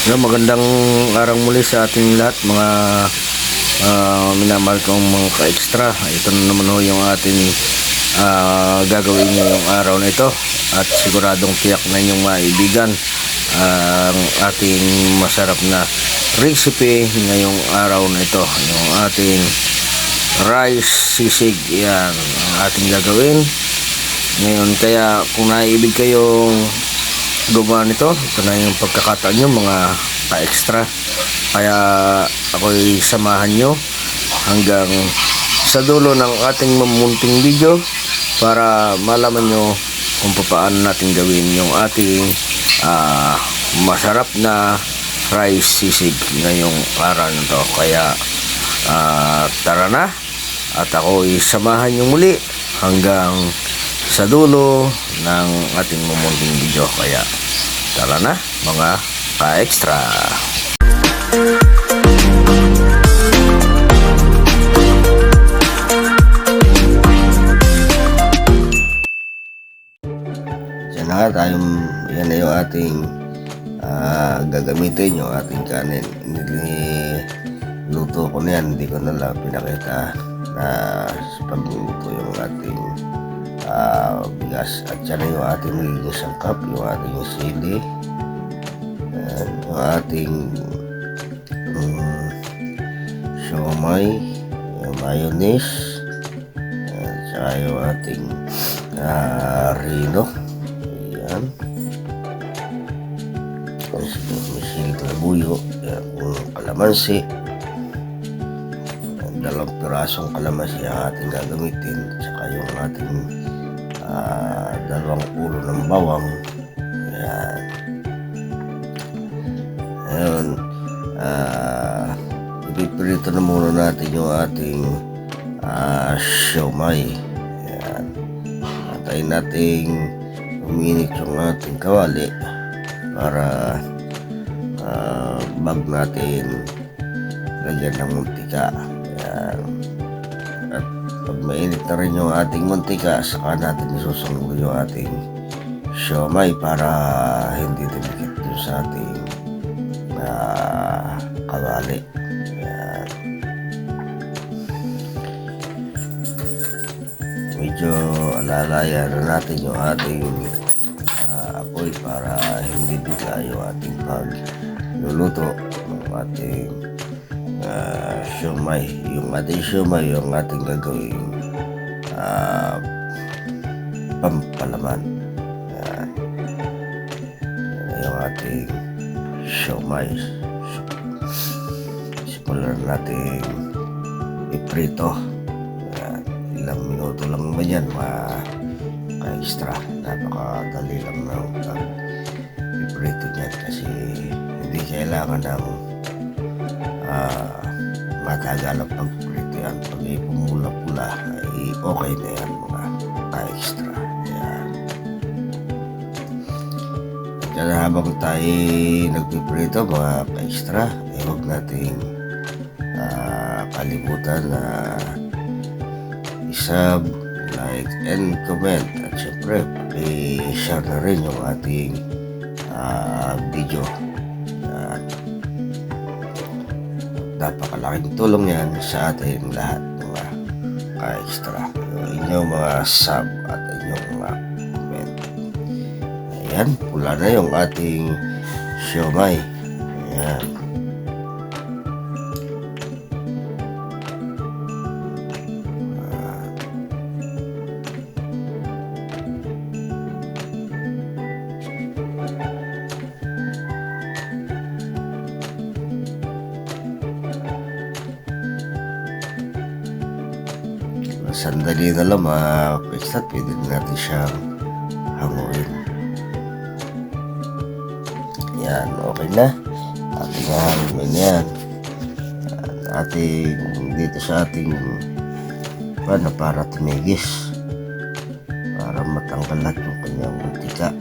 Magandang araw muli sa ating lahat mga minamahal kong mga ka-extra. Ito na naman ho yung ating gagawin ngayong araw na ito, at siguradong tiyak na inyong maibigan ang ating masarap na recipe ngayong araw na ito, yung ating rice sisig. Yan ang ating gagawin ngayon. Kaya kung naiibig kayong gumawa nito, ito na yung pagkakataon nyo mga ka-extra. Kaya ako'y samahan nyo hanggang sa dulo ng ating mamunting video para malaman nyo kung paano natin gawin yung ating masarap na rice sisig ngayong araw na to. Kaya tara na, at ako'y samahan nyo muli hanggang sa dulo ng ating mamunting video. Kaya tara na mga ka-extra. Diyan na tayong, yan na yung ating gagamitin, yung ating kanin. Niluto ko na yan, hindi ko na lang pinakita na sa pagluluto yung ating bigas. At yan na yung ating magiging sangkap, yung ating sili, yung ating siomay, yung mayonnaise, at saka yung ating rino. Ayan, may siling labuyo, yung kalamansi, dalawang pirasong kalamansi ang ating gagamitin, at saka yung ating dalawang ulo ng bawang. Ayan. Ngayon, ipiprito na muna natin yung ating siomay. Ayan. Antayin nating uminit yung ating kawali para bago natin lagyan ng muntika. Ayan. At pag mainit na rin yung ating muntika, saka natin isusunod yung ating siomay para hindi dumikit yung sa ating kawali. Ayan. Medyo alalayan na natin yung ating apoy para hindi bigla yung ating pagluluto ng ating siomay. Yung ating siomay yung ating gagawin pampalaman. Ayan. Yung ating siomay. Simulan natin iprito. Ayan. Ilang minuto lang naman yan mga ka-extra. Napakadali lang ng iprito niyan kasi hindi kailangan ng matagal ang pagprito yan. Pag pumula-pula ay okay na yan mga ka-extra. Ayan. Kaya habang tayo nagpiprito mga ka-extra, huwag nating kalimutan na i-sub, like, and comment. At syempre, i-share na rin yung ating video. Napakalaking tulong yan sa ating lahat mga ka-extra. Yung inyong mga sub at inyong mga comment. Ayan, pula na yung ating siomay. Ayan. Sandali na lang mga ka-extra, pwede natin siyang hanguin. Yan, okay na. Ating hangin yan. Ating dito sa ating para tumigis, para matanggal lahat yung kanyang muntika.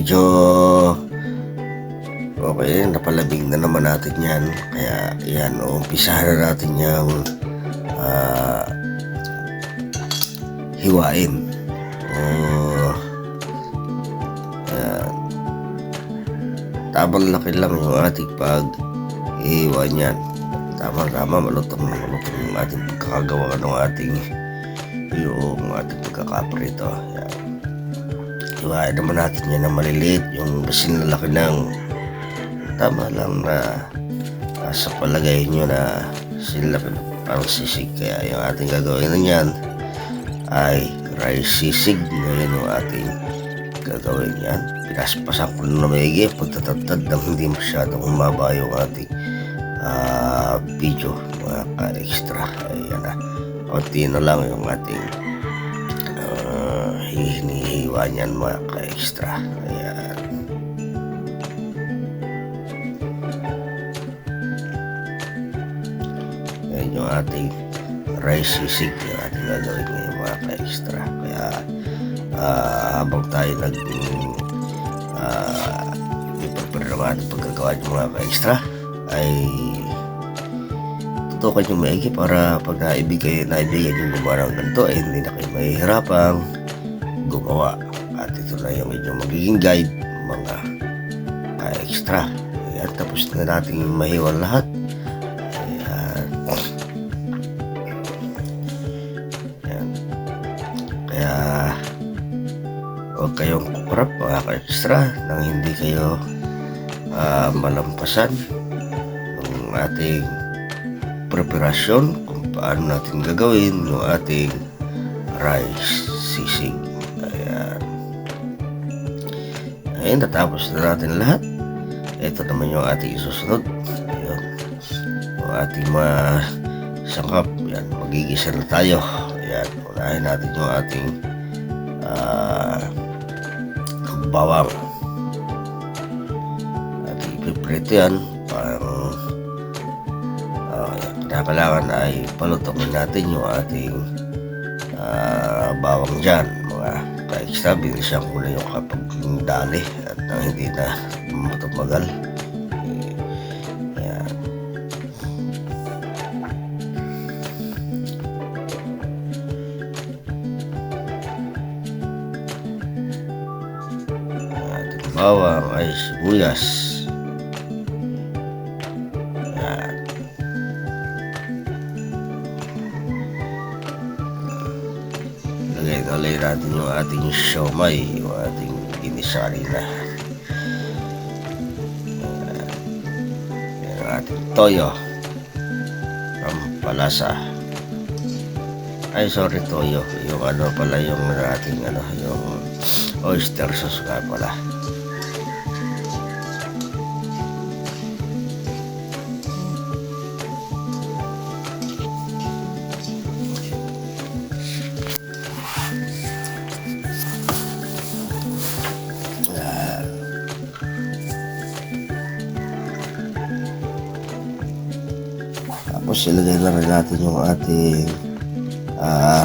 medyo okay, napalamig na naman natin yan. Kaya yan, umpisahan na natin yung hiwain. Tamang laki lang yung ating pag-ihiwa niyan. Tama, malutong yung ating pagkakagawa ng ating pagkakaprito. Yan. Hiwain naman natin yan na maliliit, yung basin na laki ng tama lang na sa palagay nyo na silaki parang sisig. Kaya yung ating gagawin na yan ay rice sisig. Ngayon yung ating gagawin yan. Pinaspasan ko na maigi pagtatatad ng hindi masyadong humaba yung ating video mga ka-extra. Ayan na, konti na lang yung ating hinihiwa niyan mga ka-extra. Ayan. Ayan yung ating rice sisig yung ating gagawin ngayon mga ka-extra. Kaya habang tayo i-prepare ng ating pagkagawa ng mga ka-extra ay tutukan yung maigi para pag naibigan yung gumawa ng ganito ay hindi na kayo mahihirapang gumawa. At ito na yung inyong magiging guide mga ka-extra. Ayan, tapos na natin mahiwan lahat. Ayan. Ayan. Kaya huwag kayong kukurap mga ka-extra nang hindi kayo malampasan ng ating preparasyon kung paano natin gagawin yung ating rice sisig. Ayan, natapos na natin lahat. Ito naman yung ating isusunod. Ayan, yung ating sangkap. Ayan, magigisa na tayo. Ayan, unahin natin yung ating bawang. Ating ipiprito yan. Parang kailangan ay palutongin natin yung ating bawang dyan mga ka-extra. Bilisan ko na yung kapag dali at hindi na matumagal. Ayan. Ating bawang ay sibuyas. Ayan. Lagay natin yung ating siomay, yung ating ginisa kanina. Yung ating toyo pampalasa. Ay sorry, toyo yung pala yung ating yung oyster sauce nga pala. Tapos ilagay na rin natin yung ating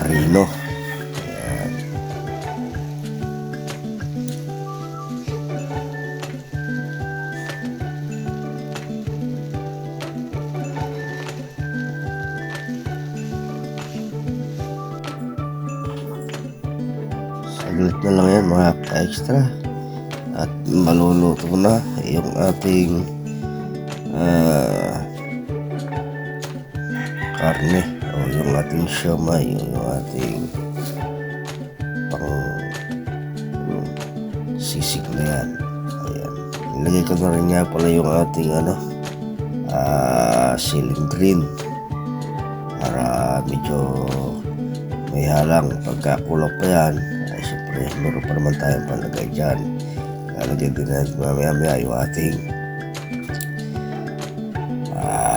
rino. Ayan. Saglit na lang yan mga ka-extra. At maluluto na yung ating karne o yung ating siomay o yung ating sisig na yan. Ayan, nilagay ko na rin nga pala yung ating siling green para medyo may halang. Pagkakulok pa yan ay syempre meron pa naman tayong palagay dyan. Lalagay din natin mamaya yung ating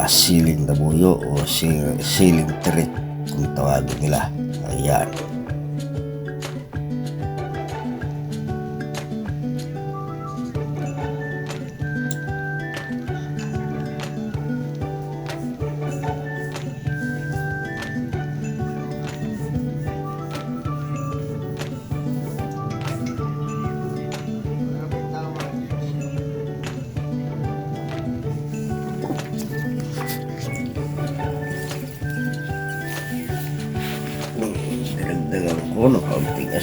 siling na buyo o siling tirit kung tawagin nila. Ayan.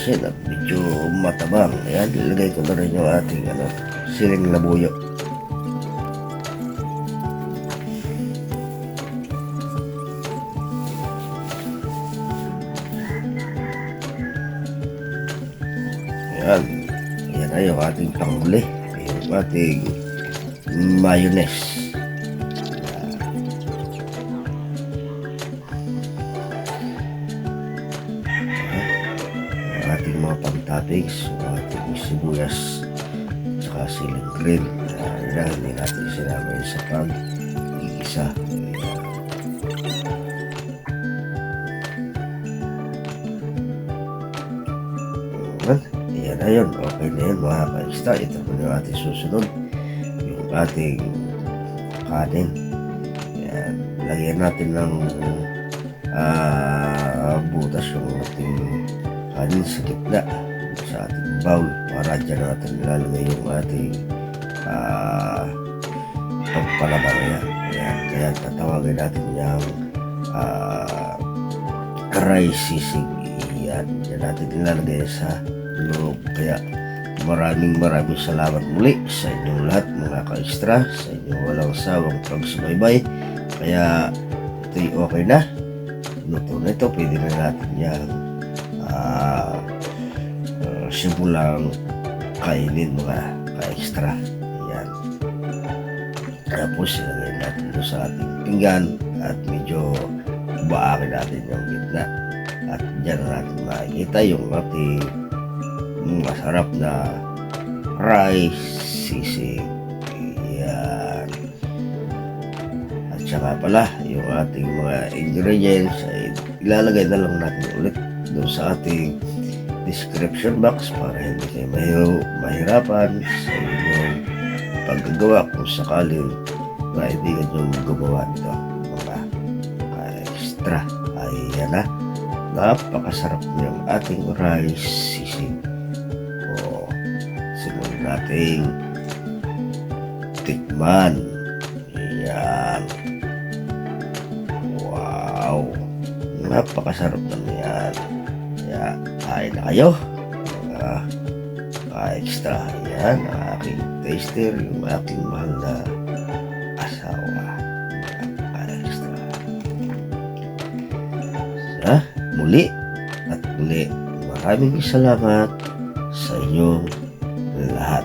asin at medyo matabang. Ayan, ilagay ko na rin yung ating siling labuyo. Ayan, yan na yung ating panghuli, yung ating mayonnaise. Yung ating mga pang-toppings, yung ating sibuyas tsaka siling green. Hindi natin sinama yun sa pag-iisa. Ayan na yun, okay na yun mga ka-extra. Ito po yung ating susunod, yung ating kanin. Ayan, lagyan natin ng butas yung ating kanin sa gitna sa ating bowl para dyan natin ilalagay yung ating pagpalamang yan. Ayan, kaya tatawagin natin yung rice sisig. Ayan, dyan natin ilalagay sa loob. Kaya maraming salamat muli sa inyong lahat mga ka-extra, sa inyong walang sawang pagsubaybay. Kaya ito'y okay na, luto na ito, pwede na natin yan simulang kainin mga ka-extra. Ayan, tapos ilagay natin ito sa ating pinggan at medyo baakin natin yung gitna at dyan natin makikita yung ating masarap na rice sisig. Ayan, at saka pala yung ating mga ingredients ay ilalagay na lang natin ulit doon sa ating description box para hindi kayo mahirapan sa inyong paggagawa kung sakaling maibigan yung gumawa nito mga extra. Ayan na, napakasarap yung ating rice sisig. Simulan nating tikman. Ayan, wow, napakasarap na yan. Kaya kain na kayo mga ka-extra. Ayan, ang aking taster, yung aking mahal na asawa, ka-extra. Muli at muli, maraming salamat sa inyong lahat.